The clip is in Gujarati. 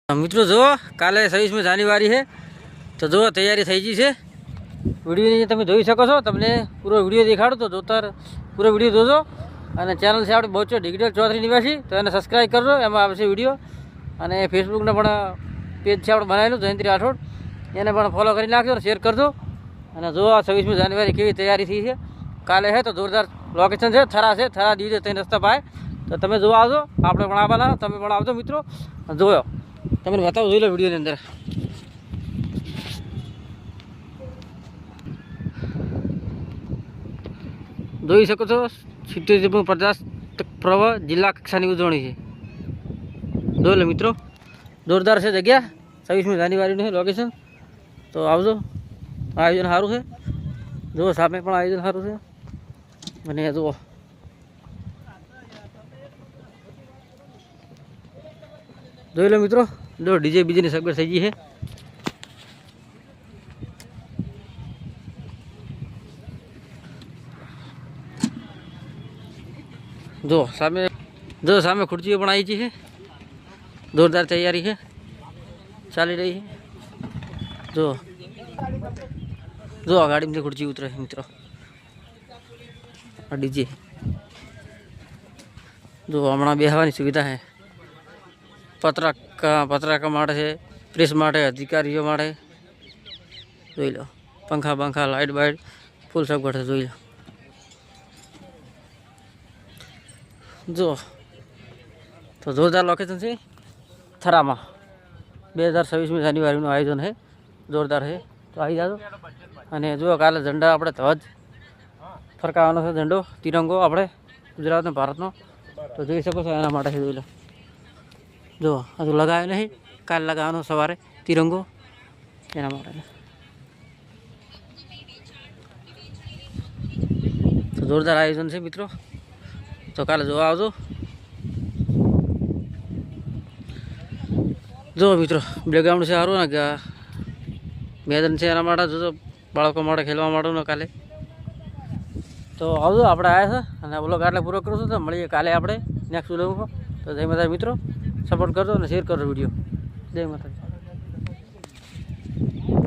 મિત્રો જો કાલે 26મી જાન્યુઆરી છે તો જો તૈયારી થઈ ગઈ છે વિડીયોની તમે જોઈ શકો છો તમને પૂરો વિડીયો દેખાડું તો જોતા પૂરો વિડીયો જોજો અને ચેનલ છે આપણે બહુચર ડિજિટલ ચૌધરી નિવાસી તો એને સબસ્ક્રાઈબ કરજો એમાં આવશે વિડીયો અને ફેસબુકને પણ પેજ છે આપણે બનાવેલું જયંતિ રાઠોડ એને પણ ફોલો કરી નાખજો અને શેર કરજો અને જો આ 26મી જાન્યુઆરી કેવી તૈયારી થઈ છે કાલે છે તો જોરદાર લોકેશન છે થરા દીધે ત્રણ રસ્તા પાય તો તમે જોવા આવજો આપણે પણ આવવાના તમે પણ આવજો મિત્રો જોયો તમને બતાવો જોઈ લો વિડીયોની અંદર જોઈ શકો છો 70-50 પ્રવાહ જિલ્લા કક્ષાની ઉજવણી છે જોઈ લો મિત્રો જોરદાર છે જગ્યા 26મી જાન્યુઆરીનું છે લોકેશન તો આવજો આયોજન સારું છે જુઓ સામે પણ આયોજન સારું છે અને જુઓ જોઈ લો મિત્રો જો ડીજે બીજેની સગવડ થઈ ગઈ છે જો સામે ખુરશીઓ પણ આવી છે જોરદાર તૈયારી છે ચાલી રહી છે જો આ ગાડીમાંથી ખુરશી ઉતરે છે મિત્રો આ ડીજે જો હમણાં બેસવાની સુવિધા છે પત્રકા માટે છે પ્રેસ માટે અધિકારીઓ માટે જોઈ લો પંખા લાઇટ બાઇટ ફૂલ સગવડ છે જોઈ લો જો તો જોરદાર લોકેશન છે થરામાં 2026મી જાન્યુઆરીનું આયોજન છે જોરદાર છે તો આવી જાજો અને જો કાલે ઝંડા આપણે ધ્વજ ફરકાવવાનો છે ઝંડો તિરંગો આપણે ગુજરાતનો ભારતનો તો જોઈ શકો છો એના માટે છે જોઈ લો જો હજુ લગાવ્યો નહીં કાલે લગાવવાનો સવારે તિરંગો એના માટે તો જોરદાર આયોજન છે મિત્રો તો કાલે જોવા આવજો જો મિત્રો બ્લેગ્રાઉન્ડ છે સારું ને કે મેદાન છે એના માટે જો બાળકો માટે ખેલવા માટે કાલે તો આવજો આપણે આવ્યા છે અને બ્લોગ આટલે પૂરો કરું છું તો મળીએ કાલે આપણે નેક્સ્ટ બ્લોગમાં તો જય માતા મિત્રો સપોર્ટ કરજો અને શેર કરજો વિડીયો જય માતા.